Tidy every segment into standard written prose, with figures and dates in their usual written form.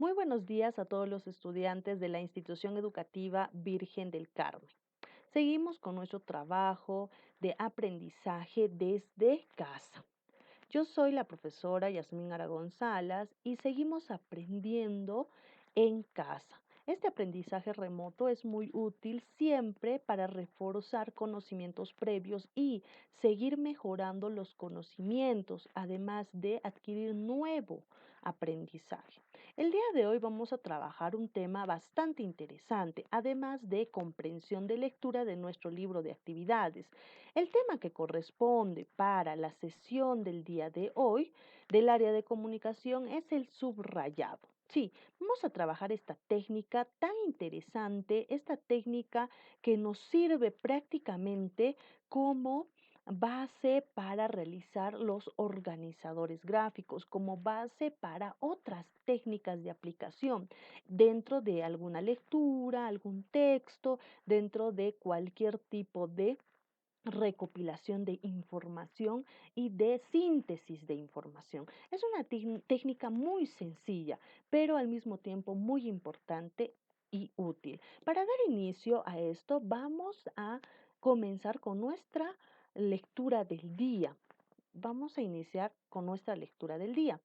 Muy buenos días a todos los estudiantes de la institución educativa Virgen del Carmen. Seguimos con nuestro trabajo de aprendizaje desde casa. Yo soy la profesora Yasmín Aragón Salas y seguimos aprendiendo en casa. Este aprendizaje remoto es muy útil siempre para reforzar conocimientos previos y seguir mejorando los conocimientos, además de adquirir nuevo aprendizaje. El día de hoy vamos a trabajar un tema bastante interesante, además de comprensión de lectura de nuestro libro de actividades. El tema que corresponde para la sesión del día de hoy del área de comunicación es el subrayado. Sí, vamos a trabajar esta técnica tan interesante, esta técnica que nos sirve prácticamente como base para realizar los organizadores gráficos, como base para otras técnicas de aplicación dentro de alguna lectura, algún texto, dentro de cualquier tipo de recopilación de información y de síntesis de información. Es una técnica muy sencilla, pero al mismo tiempo muy importante y útil. Para dar inicio a esto, vamos a comenzar con nuestra lectura del día. Vamos a iniciar con nuestra lectura del día.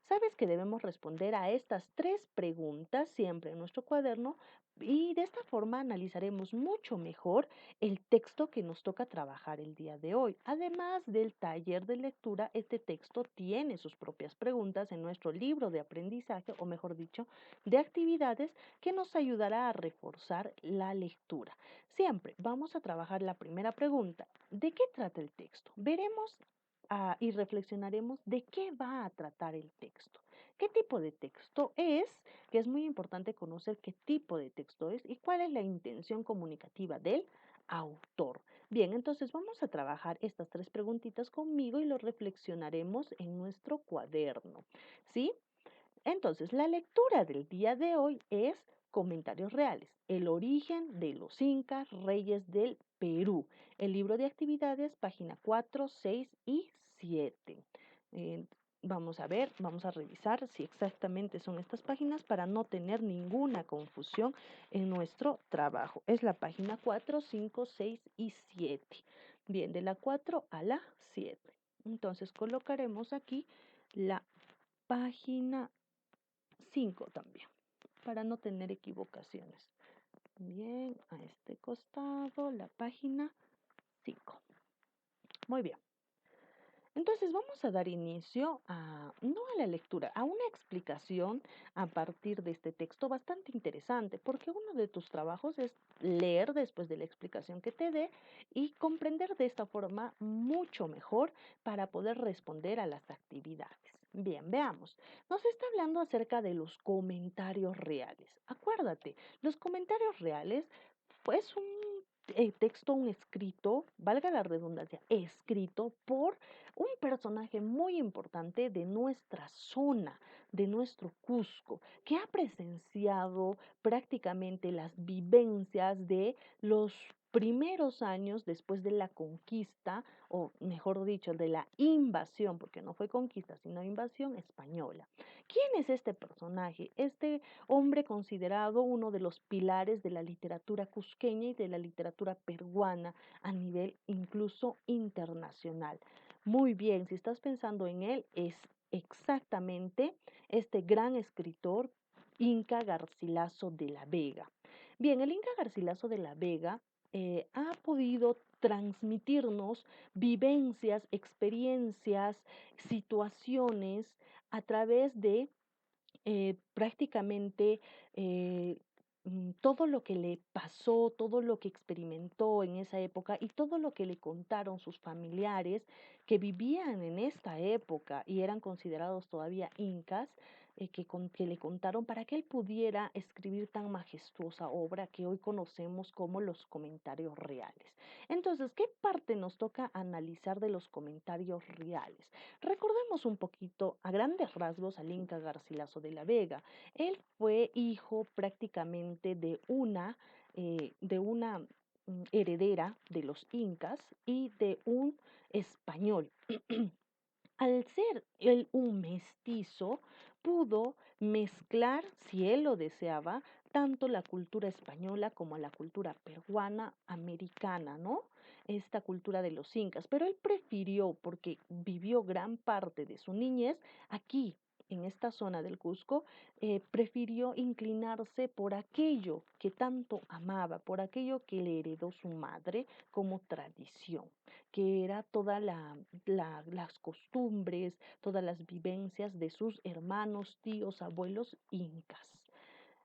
Sabes que debemos responder a estas tres preguntas siempre en nuestro cuaderno y de esta forma analizaremos mucho mejor el texto que nos toca trabajar el día de hoy. Además del taller de lectura, este texto tiene sus propias preguntas en nuestro libro de aprendizaje, o mejor dicho, de actividades que nos ayudará a reforzar la lectura. Siempre vamos a trabajar la primera pregunta. ¿De qué trata el texto? Veremos y reflexionaremos de qué va a tratar el texto. ¿Qué tipo de texto es? Que es muy importante conocer qué tipo de texto es y cuál es la intención comunicativa del autor. Bien, entonces vamos a trabajar estas tres preguntitas conmigo y lo reflexionaremos en nuestro cuaderno. ¿Sí? Entonces, la lectura del día de hoy es Comentarios Reales, el origen de los incas, reyes del Perú. El libro de actividades, página 4, 6 y 7. Eh, Vamos a ver, vamos a revisar si exactamente son estas páginas para no tener ninguna confusión en nuestro trabajo. Es la página 4, 5, 6 y 7. Bien, de la 4 a la 7. Entonces colocaremos aquí la página 5 también, para no tener equivocaciones. Bien, a este costado, la página 5. Muy bien. Entonces vamos a dar inicio no a la lectura, a una explicación a partir de este texto bastante interesante, porque uno de tus trabajos es leer después de la explicación que te dé y comprender de esta forma mucho mejor para poder responder a las actividades. Bien, veamos. Nos está hablando acerca de los comentarios reales. Acuérdate, los comentarios reales es un texto, un escrito, valga la redundancia, escrito por un personaje muy importante de nuestra zona, de nuestro Cusco, que ha presenciado prácticamente las vivencias de los primeros años después de la conquista, o mejor dicho, de la invasión, porque no fue conquista, sino invasión española. ¿Quién es este personaje? Este hombre considerado uno de los pilares de la literatura cusqueña y de la literatura peruana a nivel incluso internacional. Muy bien, si estás pensando en él, es exactamente este gran escritor Inca Garcilaso de la Vega. Bien, el Inca Garcilaso de la Vega ha podido transmitirnos vivencias, experiencias, situaciones a través de prácticamente eh, todo lo que le pasó, todo lo que experimentó en esa época y todo lo que le contaron sus familiares que vivían en esta época y eran considerados todavía incas, que le contaron para que él pudiera escribir tan majestuosa obra que hoy conocemos como los comentarios reales. Entonces, ¿qué parte nos toca analizar de los comentarios reales? Recordemos un poquito a grandes rasgos al Inca Garcilaso de la Vega. Él fue hijo prácticamente de una heredera de los incas y de un español. Al ser él un mestizo, pudo mezclar, si él lo deseaba, tanto la cultura española como la cultura peruana, americana, ¿no? Esta cultura de los incas, pero él prefirió, porque vivió gran parte de su niñez aquí, en esta zona del Cusco, prefirió inclinarse por aquello que tanto amaba, por aquello que le heredó su madre como tradición, que era todas las costumbres, todas las vivencias de sus hermanos, tíos, abuelos incas.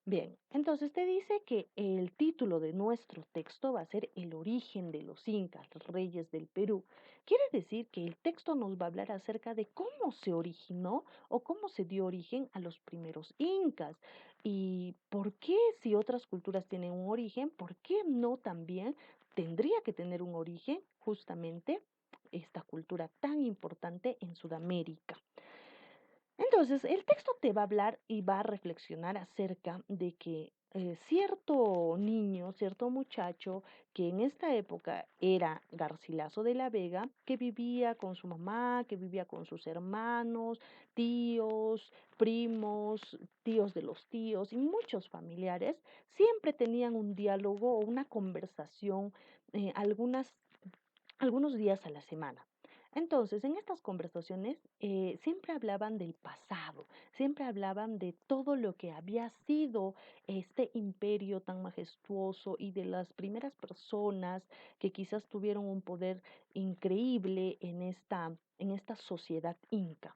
Bien, entonces te dice que el título de nuestro texto va a ser El origen de los incas, reyes del Perú. Quiere decir que el texto nos va a hablar acerca de cómo se originó o cómo se dio origen a los primeros incas y por qué si otras culturas tienen un origen, por qué no también tendría que tener un origen justamente esta cultura tan importante en Sudamérica. Entonces, el texto te va a hablar y va a reflexionar acerca de que cierto niño, cierto muchacho, que en esta época era Garcilaso de la Vega, que vivía con su mamá, que vivía con sus hermanos, tíos, primos, tíos de los tíos y muchos familiares, siempre tenían un diálogo o una conversación, algunos días a la semana. Entonces, en estas conversaciones siempre hablaban del pasado, siempre hablaban de todo lo que había sido este imperio tan majestuoso y de las primeras personas que quizás tuvieron un poder increíble en esta sociedad inca.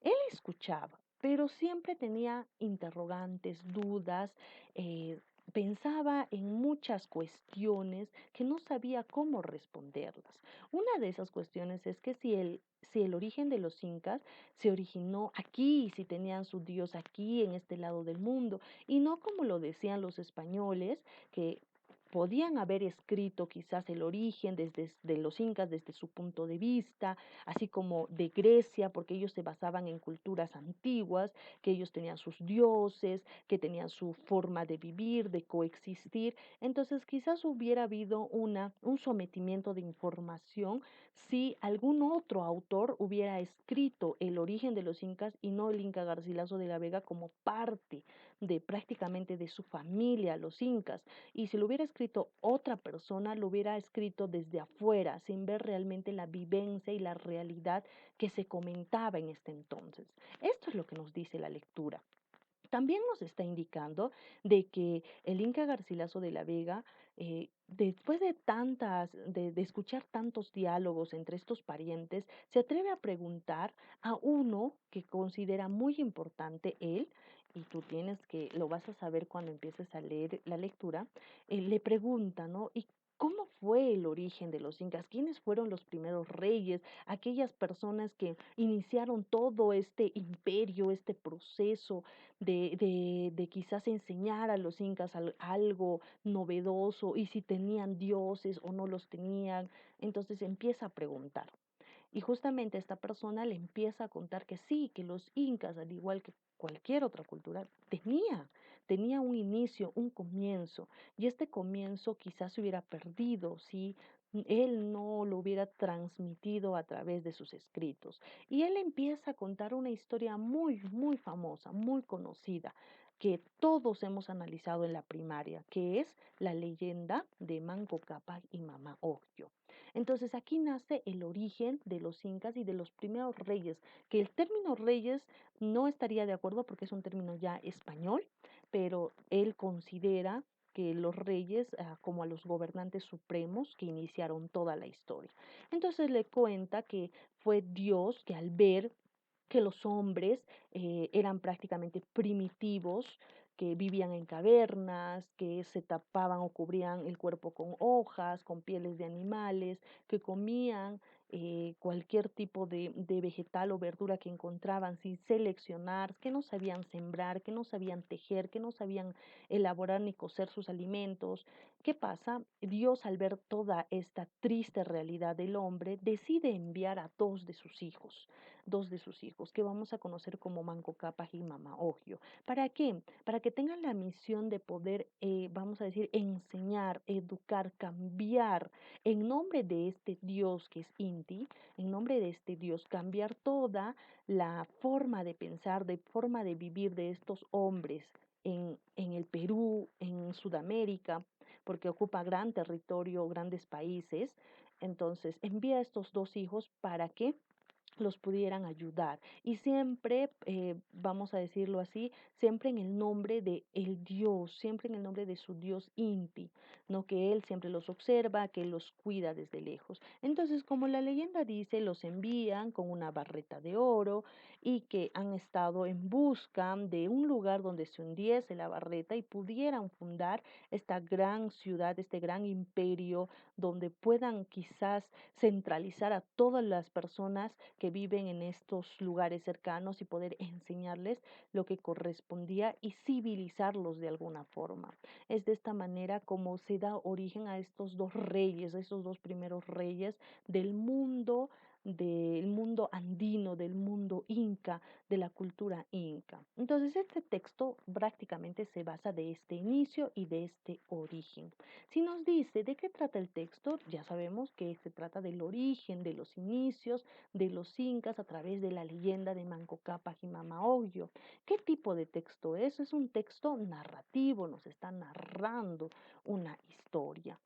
Él escuchaba, pero siempre tenía interrogantes, dudas, pensaba en muchas cuestiones que no sabía cómo responderlas. Una de esas cuestiones es que si el origen de los incas se originó aquí, si tenían su dios aquí, en este lado del mundo, y no como lo decían los españoles, que podían haber escrito quizás el origen de los incas desde su punto de vista, así como de Grecia, porque ellos se basaban en culturas antiguas, que ellos tenían sus dioses, que tenían su forma de vivir, de coexistir. Entonces, quizás hubiera habido un sometimiento de información si algún otro autor hubiera escrito el origen de los incas y no el Inca Garcilaso de la Vega como parte de prácticamente de su familia, los incas. Y si lo hubiera escrito otra persona, lo hubiera escrito desde afuera, sin ver realmente la vivencia y la realidad que se comentaba en este entonces. Esto es lo que nos dice la lectura. También nos está indicando de que el Inca Garcilaso de la Vega, después de escuchar tantos diálogos entre estos parientes, se atreve a preguntar a uno que considera muy importante él, y tú lo vas a saber cuando empieces a leer la lectura, le pregunta, ¿no? ¿Y cómo fue el origen de los incas? ¿Quiénes fueron los primeros reyes? Aquellas personas que iniciaron todo este imperio, este proceso de quizás enseñar a los incas algo novedoso y si tenían dioses o no los tenían. Entonces empieza a preguntar. Y justamente esta persona le empieza a contar que sí, que los incas, al igual que cualquier otra cultura, tenía un inicio, un comienzo, y este comienzo quizás se hubiera perdido si él no lo hubiera transmitido a través de sus escritos. Y él empieza a contar una historia muy, muy famosa, muy conocida, que todos hemos analizado en la primaria, que es la leyenda de Manco Cápac y Mama Ocllo. Entonces aquí nace el origen de los incas y de los primeros reyes, que el término reyes no estaría de acuerdo porque es un término ya español, pero él considera que los reyes como a los gobernantes supremos que iniciaron toda la historia. Entonces le cuenta que fue Dios que al ver que los hombres eran prácticamente primitivos, que vivían en cavernas, que se tapaban o cubrían el cuerpo con hojas, con pieles de animales, que comían cualquier tipo de vegetal o verdura que encontraban sin seleccionar, que no sabían sembrar, que no sabían tejer, que no sabían elaborar ni cocer sus alimentos. ¿Qué pasa? Dios, al ver toda esta triste realidad del hombre, decide enviar a dos de sus hijos, dos de sus hijos, que vamos a conocer como Manco Cápac y Mama Ogio. ¿Para qué? Para que tengan la misión de poder, vamos a decir, enseñar, educar, cambiar en nombre de este Dios que es Inti, en nombre de este Dios, cambiar toda la forma de pensar, de forma de vivir de estos hombres en el Perú, en Sudamérica, porque ocupa gran territorio, grandes países. Entonces, envía a estos dos hijos para que los pudieran ayudar. Y siempre, vamos a decirlo así, siempre en el nombre de el Dios, siempre en el nombre de su Dios Inti, ¿no? Que Él siempre los observa, que los cuida desde lejos. Entonces, como la leyenda dice, los envían con una barreta de oro y que han estado en busca de un lugar donde se hundiese la barreta y pudieran fundar esta gran ciudad, este gran imperio, donde puedan quizás centralizar a todas las personas que viven en estos lugares cercanos y poder enseñarles lo que correspondía y civilizarlos de alguna forma. Es de esta manera como se da origen a estos dos reyes, a estos dos primeros reyes del mundo andino, del mundo inca, de la cultura inca. Entonces, este texto prácticamente se basa de este inicio y de este origen. Si nos dice de qué trata el texto, ya sabemos que se trata del origen, de los inicios de los incas a través de la leyenda de Manco Cápac y Mama Ogio. ¿Qué tipo de texto es? Es un texto narrativo, nos está narrando una historia,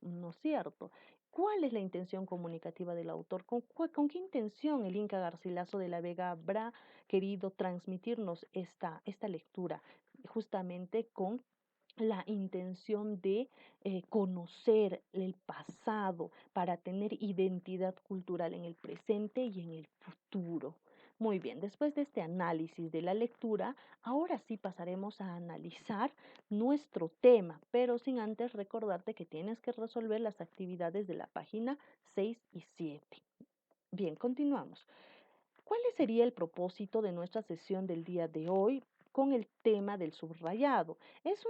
¿no es cierto? ¿Cuál es la intención comunicativa del autor? ¿Con qué intención el Inca Garcilaso de la Vega habrá querido transmitirnos esta lectura? Justamente con la intención de conocer el pasado para tener identidad cultural en el presente y en el futuro. Muy bien, después de este análisis de la lectura, ahora sí pasaremos a analizar nuestro tema, pero sin antes recordarte que tienes que resolver las actividades de la página 6 y 7. Bien, continuamos. ¿Cuál sería el propósito de nuestra sesión del día de hoy con el tema del subrayado? Es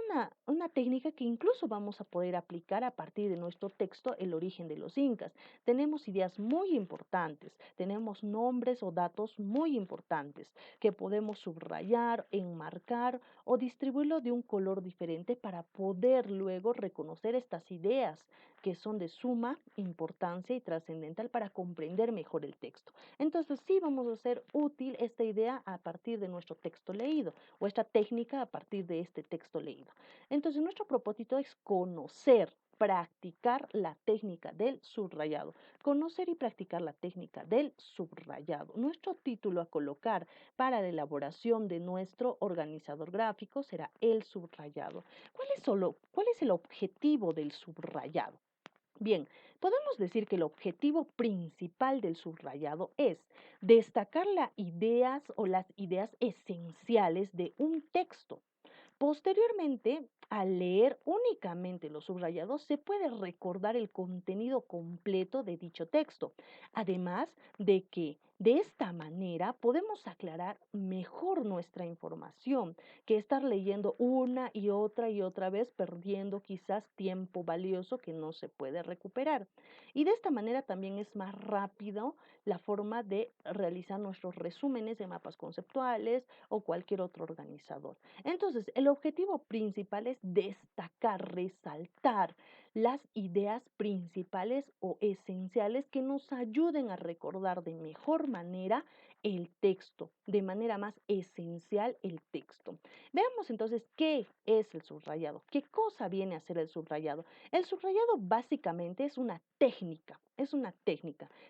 una técnica que incluso vamos a poder aplicar a partir de nuestro texto El origen de los incas. Tenemos ideas muy importantes, tenemos nombres o datos muy importantes que podemos subrayar, enmarcar o distribuirlo de un color diferente para poder luego reconocer estas ideas que son de suma importancia y trascendental para comprender mejor el texto. Entonces sí vamos a hacer útil esta idea a partir de nuestro texto leído o esta técnica a partir de este texto leído. Entonces nuestro propósito es conocer, practicar la técnica del subrayado. Conocer y practicar la técnica del subrayado. Nuestro título a colocar para la elaboración de nuestro organizador gráfico será el subrayado. ¿Cuál es el objetivo del subrayado? Bien, podemos decir que el objetivo principal del subrayado es destacar las ideas o las ideas esenciales de un texto. Posteriormente, al leer únicamente los subrayados, se puede recordar el contenido completo de dicho texto, además de que de esta manera podemos aclarar mejor nuestra información que estar leyendo una y otra vez, perdiendo quizás tiempo valioso que no se puede recuperar. Y de esta manera también es más rápido la forma de realizar nuestros resúmenes de mapas conceptuales o cualquier otro organizador. Entonces, el objetivo principal es destacar, resaltar las ideas principales o esenciales que nos ayuden a recordar de mejor manera el texto, de manera más esencial el texto. Veamos entonces qué es el subrayado, qué cosa viene a ser el subrayado. El subrayado básicamente es una técnica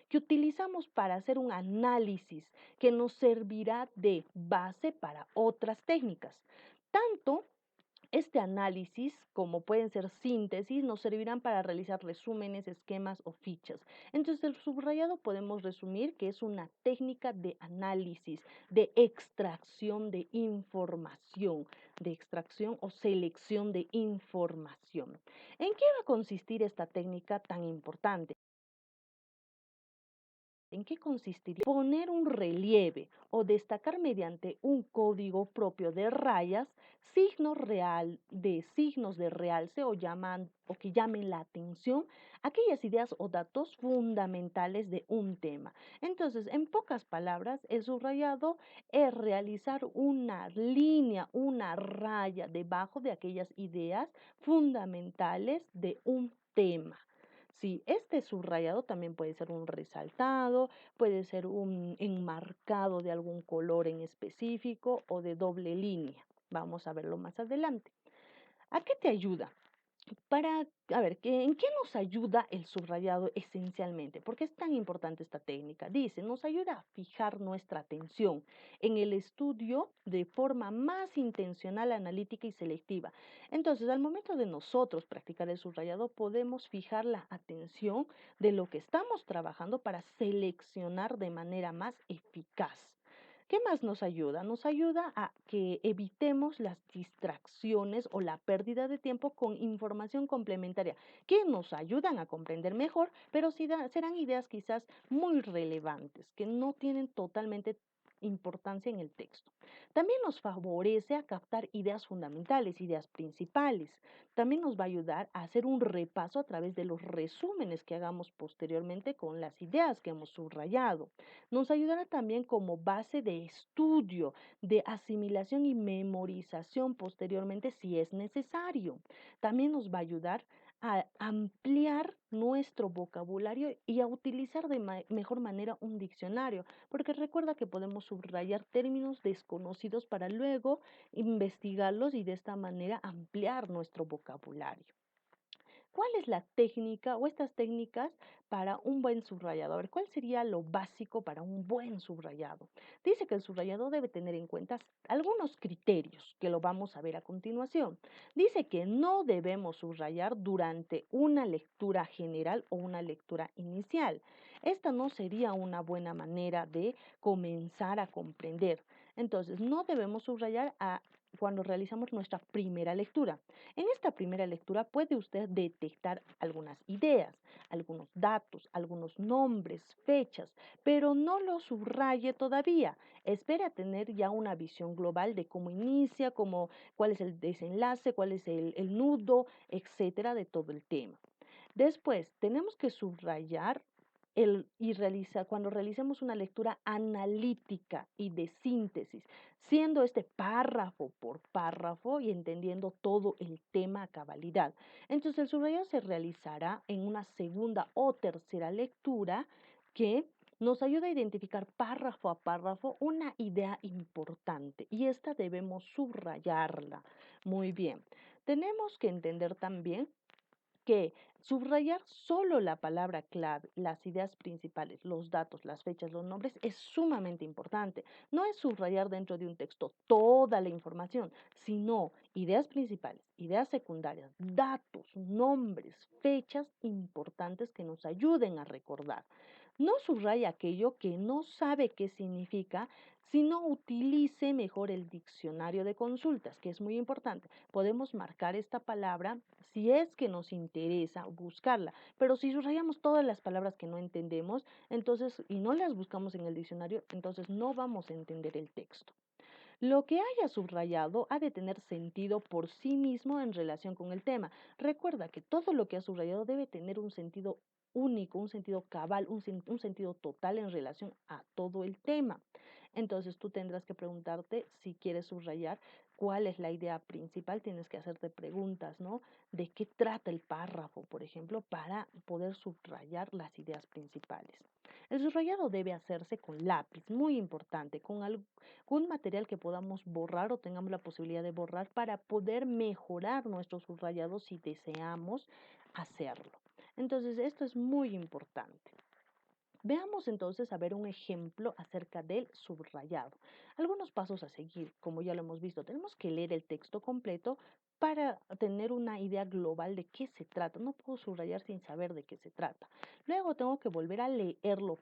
que utilizamos para hacer un análisis que nos servirá de base para otras técnicas. Tanto este análisis, como pueden ser síntesis, nos servirán para realizar resúmenes, esquemas o fichas. Entonces, el subrayado podemos resumir que es una técnica de análisis, de extracción o selección de información. ¿En qué va a consistir esta técnica tan importante? ¿En qué consistiría? Poner un relieve o destacar mediante un código propio de rayas signos de realce o que llamen la atención aquellas ideas o datos fundamentales de un tema. Entonces, en pocas palabras, el subrayado es realizar una línea, una raya debajo de aquellas ideas fundamentales de un tema. Sí, este subrayado también puede ser un resaltado, puede ser un enmarcado de algún color en específico o de doble línea. Vamos a verlo más adelante. ¿A qué te ayuda? A ver, ¿en qué nos ayuda el subrayado esencialmente? ¿Por qué es tan importante esta técnica? Dice, nos ayuda a fijar nuestra atención en el estudio de forma más intencional, analítica y selectiva. Entonces, al momento de nosotros practicar el subrayado, podemos fijar la atención de lo que estamos trabajando para seleccionar de manera más eficaz. ¿Qué más nos ayuda? Nos ayuda a que evitemos las distracciones o la pérdida de tiempo con información complementaria que nos ayudan a comprender mejor, pero sí serán ideas quizás muy relevantes, que no tienen totalmente importancia en el texto. También nos favorece a captar ideas fundamentales, ideas principales. También nos va a ayudar a hacer un repaso a través de los resúmenes que hagamos posteriormente con las ideas que hemos subrayado. Nos ayudará también como base de estudio, de asimilación y memorización posteriormente si es necesario. También nos va a ayudar a ampliar nuestro vocabulario y a utilizar de mejor manera un diccionario, porque recuerda que podemos subrayar términos desconocidos para luego investigarlos y de esta manera ampliar nuestro vocabulario. ¿Cuál es la técnica o estas técnicas para un buen subrayado? A ver, ¿cuál sería lo básico para un buen subrayado? Dice que el subrayado debe tener en cuenta algunos criterios que lo vamos a ver a continuación. Dice que no debemos subrayar durante una lectura general o una lectura inicial. Esta no sería una buena manera de comenzar a comprender. Entonces, no debemos subrayar cuando realizamos nuestra primera lectura. En esta primera lectura puede usted detectar algunas ideas, algunos datos, algunos nombres, fechas, pero no lo subraye todavía. Espere a tener ya una visión global de cómo inicia, cuál es el desenlace, cuál es el nudo, etcétera, de todo el tema. Después, tenemos que subrayar cuando realicemos una lectura analítica y de síntesis, siendo este párrafo por párrafo y entendiendo todo el tema a cabalidad. Entonces, el subrayado se realizará en una segunda o tercera lectura que nos ayuda a identificar párrafo a párrafo una idea importante y esta debemos subrayarla. Muy bien. Tenemos que entender también que subrayar solo la palabra clave, las ideas principales, los datos, las fechas, los nombres es sumamente importante. No es subrayar dentro de un texto toda la información, sino ideas principales, ideas secundarias, datos, nombres, fechas importantes que nos ayuden a recordar. No subraya aquello que no sabe qué significa, sino utilice mejor el diccionario de consultas, que es muy importante. Podemos marcar esta palabra si es que nos interesa buscarla, pero si subrayamos todas las palabras que no entendemos, entonces, y no las buscamos en el diccionario, entonces no vamos a entender el texto. Lo que haya subrayado ha de tener sentido por sí mismo en relación con el tema. Recuerda que todo lo que has subrayado debe tener un sentido único, un sentido cabal, un sentido total en relación a todo el tema. Entonces tú tendrás que preguntarte si quieres subrayar cuál es la idea principal, tienes que hacerte preguntas, ¿no? ¿De qué trata el párrafo, por ejemplo, para poder subrayar las ideas principales? El subrayado debe hacerse con lápiz, muy importante, con un material que podamos borrar o tengamos la posibilidad de borrar para poder mejorar nuestros subrayados si deseamos hacerlo. Entonces, esto es muy importante. Veamos entonces a ver un ejemplo acerca del subrayado. Algunos pasos a seguir, como ya lo hemos visto, tenemos que leer el texto completo para tener una idea global de qué se trata. No puedo subrayar sin saber de qué se trata. Luego tengo que volver a leerlo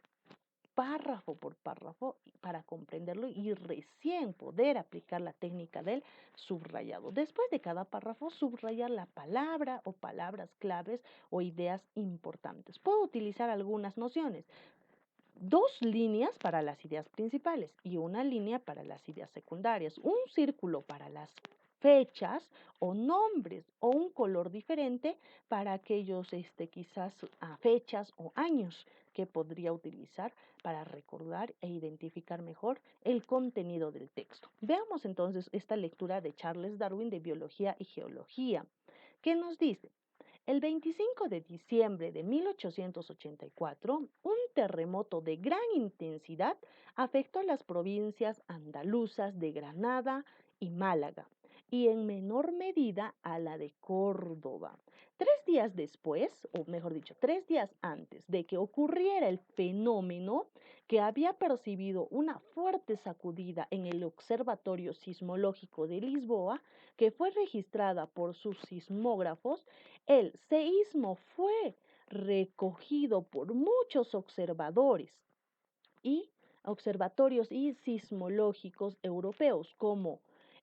párrafo por párrafo para comprenderlo y recién poder aplicar la técnica del subrayado. Después de cada párrafo, subrayar la palabra o palabras claves o ideas importantes. Puedo utilizar algunas nociones. 2 líneas para las ideas principales y una línea para las ideas secundarias, un círculo para las fechas o nombres o un color diferente para aquellos quizás fechas o años que podría utilizar para recordar e identificar mejor el contenido del texto. Veamos entonces esta lectura de Charles Darwin de Biología y Geología, que nos dice: el 25 de diciembre de 1884, un terremoto de gran intensidad afectó las provincias andaluzas de Granada y Málaga, y en menor medida a la de Córdoba. 3 días después, o mejor dicho, 3 días antes de que ocurriera el fenómeno, que había percibido una fuerte sacudida en el Observatorio Sismológico de Lisboa, que fue registrada por sus sismógrafos, el seísmo fue recogido por muchos observatorios y sismológicos europeos como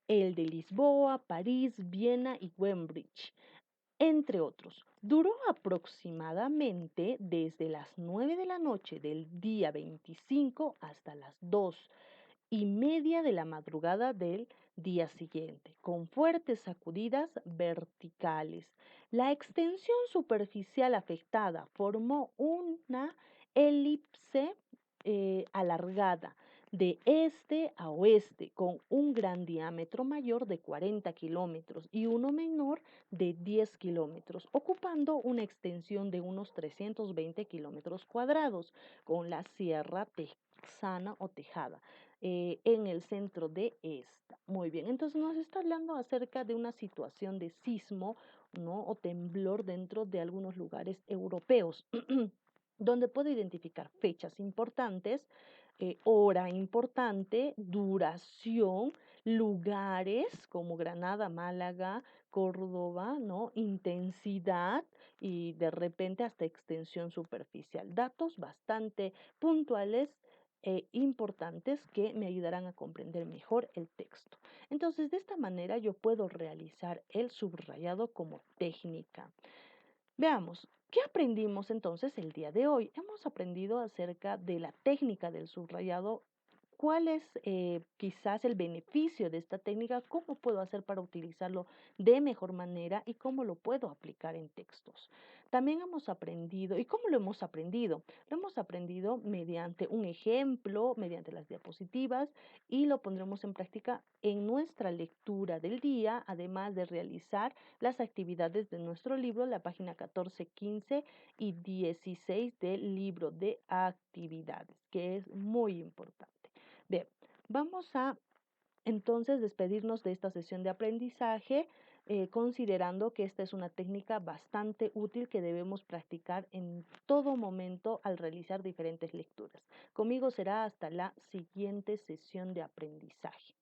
el de Lisboa, París, Viena y Cambridge, entre otros. Duró aproximadamente desde las 9 de la noche del día 25 hasta las 2:30 de la madrugada del día siguiente, con fuertes sacudidas verticales. La extensión superficial afectada formó una elipse alargada de este a oeste, con un gran diámetro mayor de 40 kilómetros y uno menor de 10 kilómetros, ocupando una extensión de unos 320 kilómetros cuadrados, con la Sierra Texana o Tejada en el centro de esta. Muy bien, entonces nos está hablando acerca de una situación de sismo, ¿no? O temblor dentro de algunos lugares europeos. Donde puedo identificar fechas importantes, hora importante, duración, lugares como Granada, Málaga, Córdoba, ¿no? Intensidad y de repente hasta extensión superficial. Datos bastante puntuales e importantes que me ayudarán a comprender mejor el texto. Entonces, de esta manera yo puedo realizar el subrayado como técnica. Veamos, ¿qué aprendimos entonces el día de hoy? Hemos aprendido acerca de la técnica del subrayado. ¿Cuál es quizás el beneficio de esta técnica? ¿Cómo puedo hacer para utilizarlo de mejor manera y cómo lo puedo aplicar en textos? También hemos aprendido, ¿y cómo lo hemos aprendido? Lo hemos aprendido mediante un ejemplo, mediante las diapositivas, y lo pondremos en práctica en nuestra lectura del día, además de realizar las actividades de nuestro libro, la página 14, 15 y 16 del libro de actividades, que es muy importante. Bien, vamos a entonces despedirnos de esta sesión de aprendizaje, considerando que esta es una técnica bastante útil que debemos practicar en todo momento al realizar diferentes lecturas. Conmigo será hasta la siguiente sesión de aprendizaje.